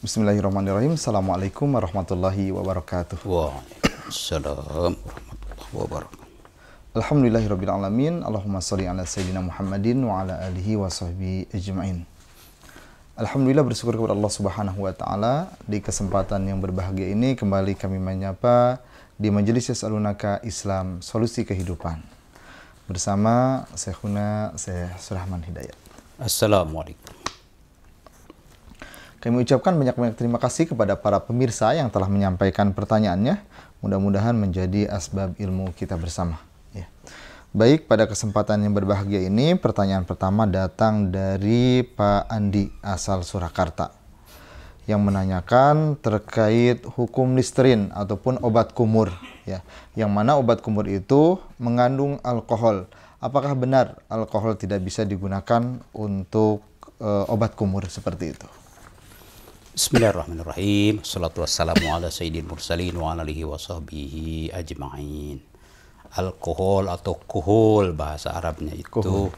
Bismillahirrahmanirrahim. Assalamualaikum warahmatullahi wabarakatuh. Waalaikumsalam warahmatullahi wabarakatuh. Alhamdulillahirabbil alamin. Allahumma shalli ala sayyidina Muhammadin wa ala alihi wa sahbihi ajmain. Alhamdulillah, bersyukur kepada Allah Subhanahu wa taala di kesempatan yang berbahagia ini kembali kami menyapa di Majelis Yas'alunaka Islam Solusi Kehidupan bersama Syekhuna Syekh Surahman Hidayat. Assalamualaikum. Kami ucapkan banyak-banyak terima kasih kepada para pemirsa yang telah menyampaikan pertanyaannya. Mudah-mudahan menjadi asbab ilmu kita bersama. Ya. Baik, pada kesempatan yang berbahagia ini, pertanyaan pertama datang dari Pak Andi asal Surakarta yang menanyakan terkait hukum listerin ataupun obat kumur. Ya. Yang mana obat kumur itu mengandung alkohol. Apakah benar alkohol tidak bisa digunakan untuk obat kumur seperti itu? Bismillahirrahmanirrahim. Assalatu wassalamu ala sayyidil mursalin wa ala alihi wa sahbihi ajma'in. Alkohol atau kuhul bahasa Arabnya itu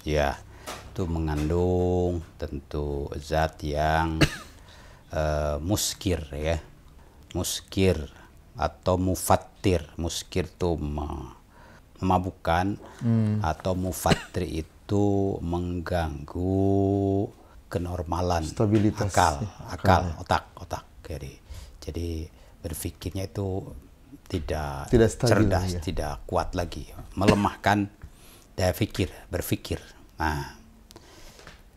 ya, itu mengandung tentu zat yang muskir ya. Muskir atau mufattir. Muskir itu memabukkan atau mufattir itu mengganggu kenormalan stabilitas akal otak. Jadi berpikirnya itu tidak stabil, cerdas, ya. tidak kuat lagi, melemahkan daya berpikir. Nah,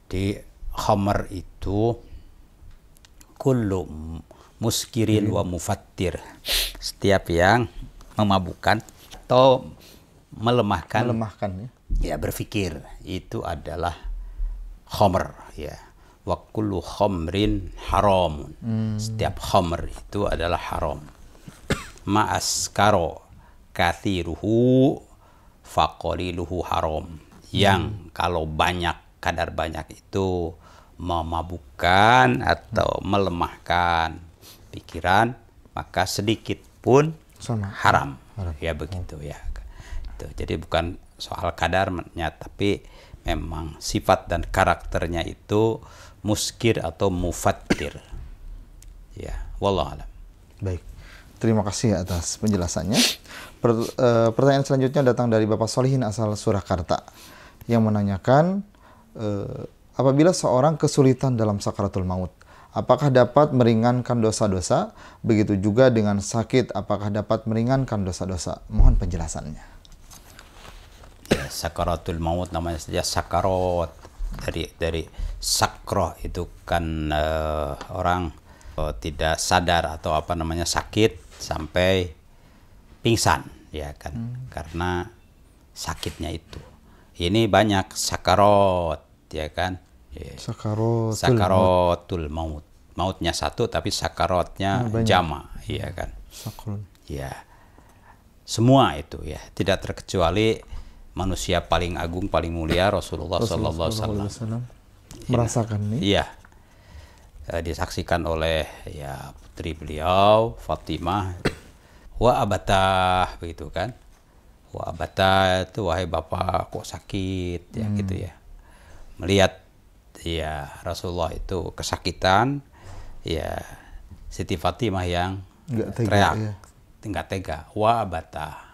di khamr itu kullu muskirin wa mufattir, setiap yang memabukkan atau melemahkan ya berpikir itu adalah khamr ya. Wa kullu khamrin haram. Setiap khamr itu adalah haram. Ma'askaro kathiruhu faqaliluhu haram. Yang kalau kadar banyak itu memabukkan atau melemahkan pikiran, maka sedikit pun haram. Ya begitu ya. Jadi bukan soal kadarnya, tapi memang sifat dan karakternya itu muskir atau mufattir. Ya, wallahu alam. Baik. Terima kasih atas penjelasannya. Pertanyaan selanjutnya datang dari Bapak Solihin asal Surakarta yang menanyakan apabila seorang kesulitan dalam sakaratul maut, apakah dapat meringankan dosa-dosa? Begitu juga dengan sakit, apakah dapat meringankan dosa-dosa? Mohon penjelasannya. Ya, sakaratul maut namanya saja sakarot, dari sakroh itu kan orang tidak sadar atau sakit sampai pingsan ya kan, karena sakitnya itu. Ini banyak sakarot ya kan, ya. Sakaratul maut, mautnya satu tapi sakarotnya jama ya kan. Ya, semua itu ya, tidak terkecuali manusia paling agung, paling mulia Rasulullah sallallahu alaihi wasallam merasakan ini. Iya. Disaksikan oleh ya putri beliau Fatimah, wa abatah begitu kan. Wa abatah itu wahai bapak kok sakit ya gitu ya. Melihat ya Rasulullah itu kesakitan, ya Siti Fatimah yang teriak, enggak tega, wa abatah.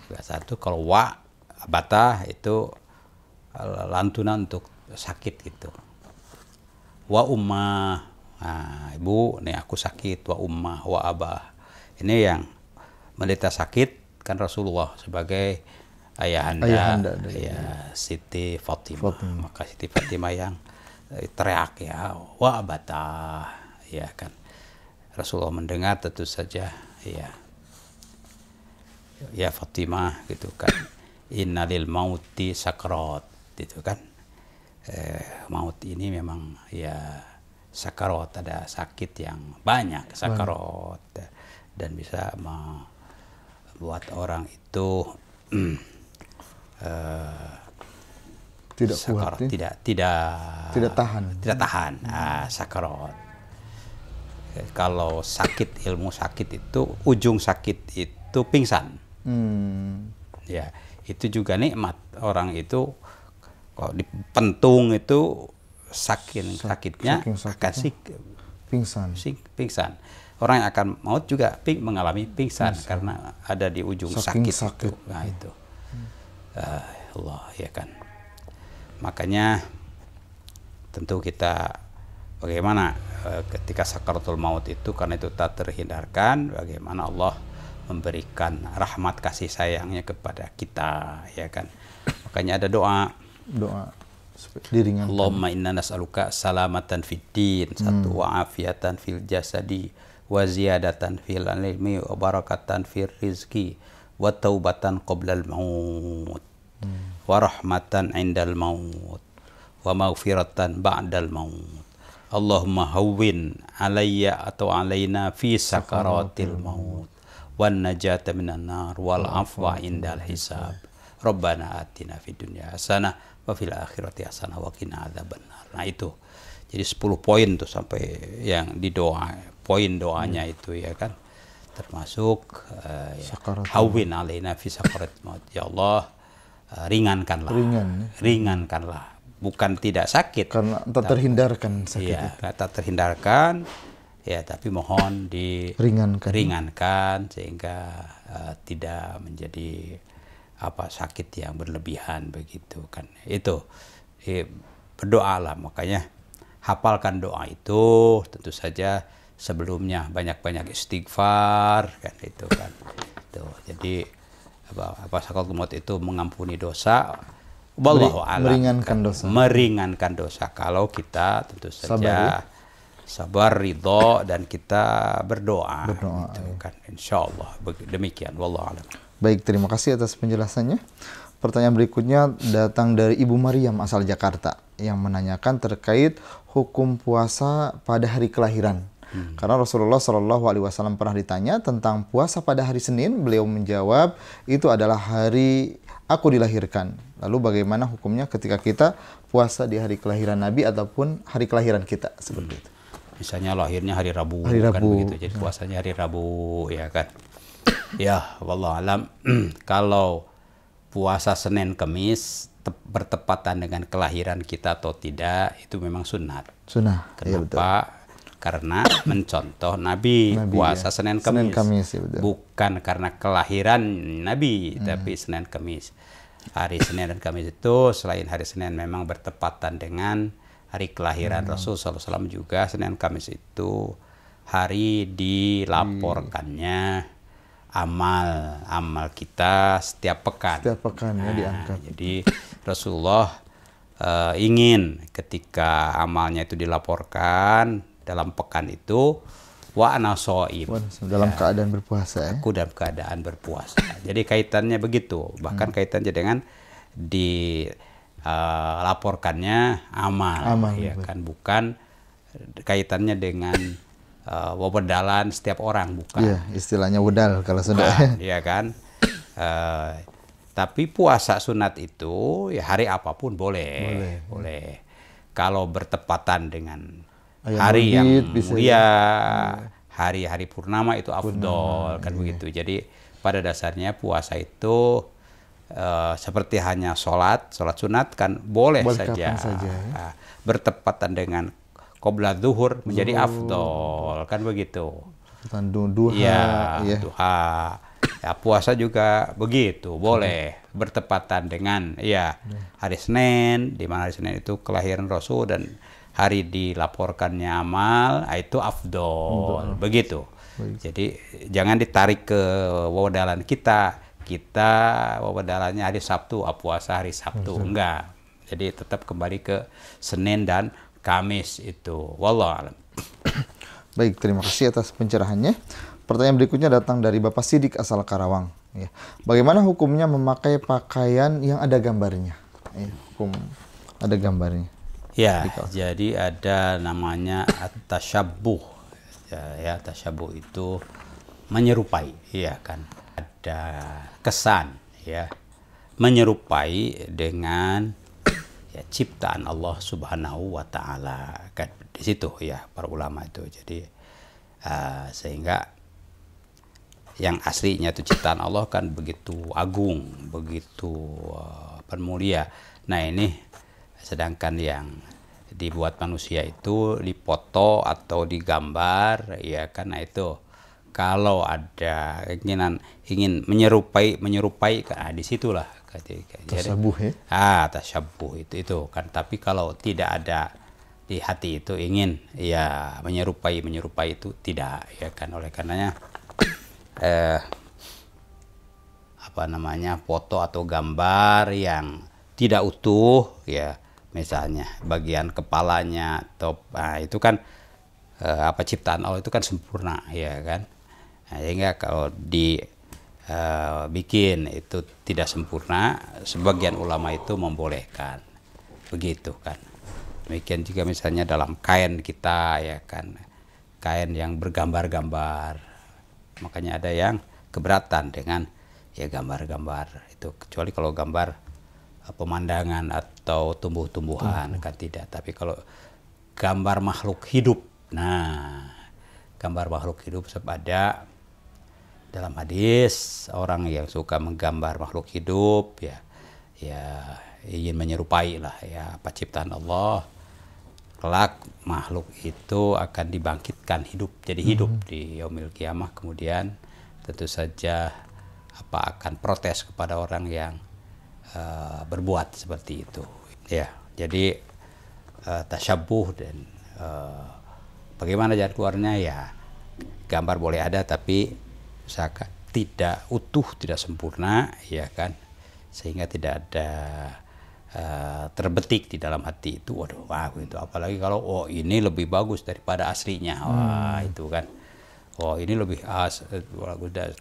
Satu, kalau wa abata itu lantunan untuk sakit gitu. Wa ummah, nah, ibu, nih aku sakit, wa ummah, wa abah. Ini yang menderita sakit kan Rasulullah sebagai ayahanda ya Siti Fatimah. Maka Siti Fatimah yang teriak ya, wa abata, ya kan. Rasulullah mendengar tentu saja ya Fatimah gitu kan, innalil mauti sakrat gitu kan. Maut ini memang ya sakarat, ada sakit yang banyak sakarat dan bisa membuat orang itu tidak sakarat, kuat, tidak tahan. Sakarat. Kalau sakit, ilmu sakit itu ujung sakit itu pingsan. Ya, itu juga nikmat. Orang itu kalau dipentung itu sakitnya saking akan pingsan. Orang yang akan maut juga mengalami pingsan karena ada di ujung sakit. Itu. Nah itu, Allah ya kan. Makanya tentu kita bagaimana ketika sakaratul maut itu, karena itu tak terhindarkan, bagaimana Allah memberikan rahmat kasih sayangnya kepada kita, ya kan. Makanya ada doa diringankan. Allahumma inna nas'aluka salamatan fid din, satu wa afiatan fil jasadi, wa ziyadatan fil ilmi, wa barakatan fil rizki, wa taubatan qoblal maut, wa rahmatan indal maut, wa maghfiratan ba'dal maut. Allahumma hawwin alayya atau alaina fi sakaratil maut, wan najata minan nar, wal afwa indal hisab. Rabbana atina fid dunya hasanah wa fil akhirati hasanah wa qina adzabannar. Nah itu. Jadi 10 poin tuh sampai yang di doa, poin doanya itu ya kan. Termasuk hawwin alaina fi sakaratil maut. Ya Allah, ringankanlah. Ringankanlah. Bukan tidak sakit. Karena tak terhindarkan sakit. Iya, tak terhindarkan. Ya, tapi mohon diringankan sehingga tidak menjadi sakit yang berlebihan begitu kan. Itu berdoalah, makanya hafalkan doa itu, tentu saja sebelumnya banyak-banyak istighfar kan itu kan. Itu. Jadi sakaratul maut itu mengampuni dosa. Wallahu a'lam. Meringankan dosa kalau kita tentu saja sabar, ridho, dan kita berdoa gitu, kan. Insyaallah demikian. Wallahu a'lam. Baik, terima kasih atas penjelasannya. Pertanyaan berikutnya datang dari Ibu Maryam asal Jakarta yang menanyakan terkait hukum puasa pada hari kelahiran. Karena Rasulullah SAW pernah ditanya tentang puasa pada hari Senin, beliau menjawab itu adalah hari aku dilahirkan. Lalu bagaimana hukumnya ketika kita puasa di hari kelahiran Nabi ataupun hari kelahiran kita seperti itu? Misalnya lahirnya hari Rabu. Kan begitu. Jadi puasanya hari Rabu, ya kan. Ya, wallahu alam. Kalau puasa Senin Kamis bertepatan dengan kelahiran kita atau tidak, itu memang sunat. Sunnah. Kenapa? Karena mencontoh Nabi puasa ya. Senin Kamis ya, bukan karena kelahiran Nabi, tapi Senin Kamis. Hari Senin dan Kamis itu selain hari Senin memang bertepatan dengan hari kelahiran Rasul SAW juga. Senin Kamis itu hari dilaporkannya amal kita setiap pekan. Setiap pekan ya diangkat. Jadi Rasulullah ingin ketika amalnya itu dilaporkan dalam pekan itu, wa ana shaim, dalam keadaan berpuasa ya. Aku dalam keadaan berpuasa. Jadi kaitannya begitu, bahkan kaitannya dengan dilaporkannya amal ya kan, bukan kaitannya dengan wedalan setiap orang, bukan. Iya, istilahnya wedal kalau sudah. Iya kan. Tapi puasa sunat itu ya hari apapun boleh. Kalau bertepatan dengan hari yang mulia, hari-hari purnama itu afdol kan begitu. Jadi pada dasarnya puasa itu seperti hanya sholat sunat kan boleh saja. Ya. Bertepatan dengan qobla zuhur menjadi afdol kan begitu. Duha. Ya, puasa juga begitu, boleh bertepatan dengan hari Senin, di mana hari Senin itu kelahiran Rasul dan hari dilaporkannya amal, itu afdol, begitu. Jadi jangan ditarik ke wedalan kita wedalannya hari Sabtu, puasa hari Sabtu, enggak. Jadi tetap kembali ke Senin dan Kamis itu. Wallahu a'lam. Baik, terima kasih atas pencerahannya. Pertanyaan berikutnya datang dari Bapak Sidik asal Karawang. Ya. Bagaimana hukumnya memakai pakaian yang ada gambarnya? Hukum ada gambarnya. Ya, jadi ada namanya at-tasyabbuh. Ya, tasyabbuh itu menyerupai, ya kan. Ada kesan, ya, menyerupai dengan ciptaan Allah Subhanahu wa taala. Kan di situ ya para ulama itu. Jadi sehingga yang aslinya itu ciptaan Allah kan begitu agung, begitu mulia. Nah ini sedangkan yang dibuat manusia itu difoto atau digambar, ya kan. Nah itu kalau ada keinginan ingin menyerupai disitulah Tasabuh ya. tasyabuh itu kan. Tapi kalau tidak ada di hati itu ingin ya menyerupai itu tidak, ya kan. Oleh karenanya foto atau gambar yang tidak utuh, ya misalnya bagian kepalanya atau itu kan ciptaan Allah itu kan sempurna, ya kan. Nah, sehingga kalau bikin itu tidak sempurna, sebagian ulama itu membolehkan begitu kan. Demikian juga misalnya dalam kain kita, ya kan, kain yang bergambar-gambar, makanya ada yang keberatan dengan ya gambar-gambar itu, kecuali kalau gambar pemandangan atau tumbuh-tumbuhan kan tidak. Tapi kalau gambar makhluk hidup, nah gambar makhluk hidup ada dalam hadis, orang yang suka menggambar makhluk hidup ya ingin menyerupai lah ya ciptaan Allah, kelak makhluk itu akan dibangkitkan hidup, jadi hidup di yaumil kiamah. Kemudian tentu saja akan protes kepada orang yang berbuat seperti itu, ya. Jadi tasyabuh dan bagaimana jalan keluarnya, ya gambar boleh ada tapi usahakan tidak utuh, tidak sempurna, ya kan, sehingga tidak ada terbetik di dalam hati itu, itu apalagi kalau ini lebih bagus daripada aslinya, itu kan, ini lebih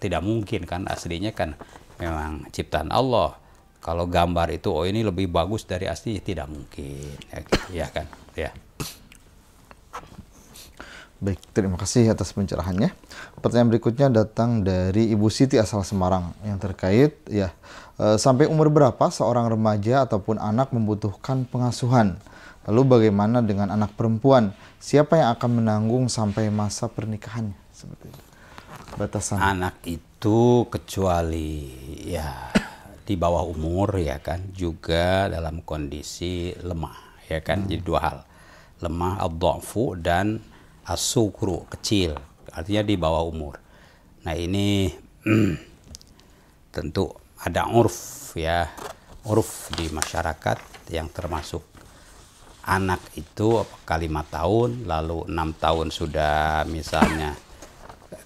tidak mungkin kan, aslinya kan memang ciptaan Allah. Kalau gambar itu ini lebih bagus dari aslinya, tidak mungkin, ya kan, ya. Baik, terima kasih atas pencerahannya. Pertanyaan berikutnya datang dari Ibu Siti asal Semarang yang terkait sampai umur berapa seorang remaja ataupun anak membutuhkan pengasuhan? Lalu bagaimana dengan anak perempuan? Siapa yang akan menanggung sampai masa pernikahannya? Seperti itu. Batasan. Anak itu kecuali ya di bawah umur, ya kan, juga dalam kondisi lemah, ya kan. Jadi dua hal, lemah ad-dha'fu dan as-sukru, kecil, artinya di bawah umur. Nah ini tentu ada urf di masyarakat yang termasuk anak itu 5 tahun, lalu 6 tahun sudah, misalnya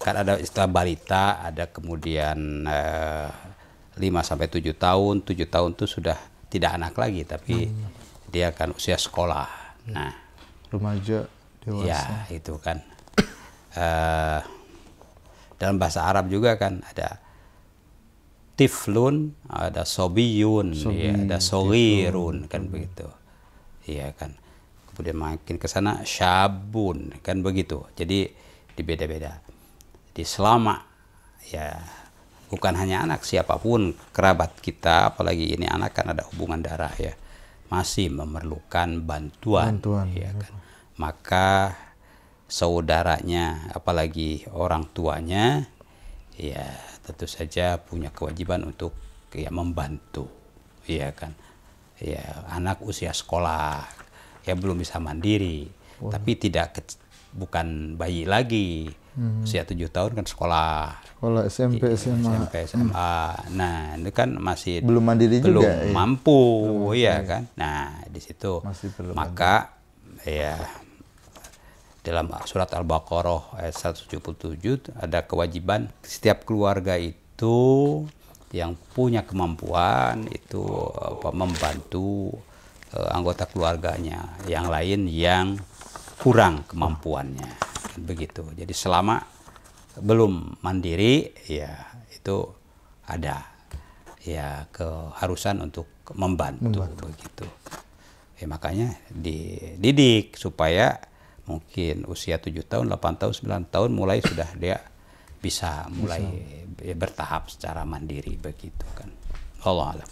kan ada istilah balita, ada kemudian 5 sampai 7 tahun, 7 tahun itu sudah tidak anak lagi, tapi dia kan usia sekolah. Nah, remaja, dewasa. Ya, itu kan. Dalam bahasa Arab juga kan ada tiflun, ada sobiyun, ya, ada soghirun, kan begitu. Iya kan. Kemudian makin ke sana syabun, kan begitu. Jadi dibeda-beda. Di selama ya bukan hanya anak, siapapun kerabat kita, apalagi ini anak kan ada hubungan darah, ya, masih memerlukan bantuan. Ya kan. Maka saudaranya, apalagi orang tuanya, ya tentu saja punya kewajiban untuk ya membantu, ya kan. Ya, anak usia sekolah, ya belum bisa mandiri, tapi bukan bayi lagi. Usia 7 tahun kan sekolah. Sekolah SMP, SMA. Nah, itu kan masih belum mandiri belum juga, mampu, ya kan. Nah, di situ maka ya dalam surat Al-Baqarah ayat 177 ada kewajiban setiap keluarga itu yang punya kemampuan itu membantu anggota keluarganya yang lain yang kurang kemampuannya, begitu. Jadi selama belum mandiri, ya itu ada ya keharusan untuk membantu. Begitu. Ya, makanya dididik supaya mungkin usia 7 tahun, 8 tahun, 9 tahun mulai sudah dia bisa mulai bertahap secara mandiri, begitu kan. Allah alam.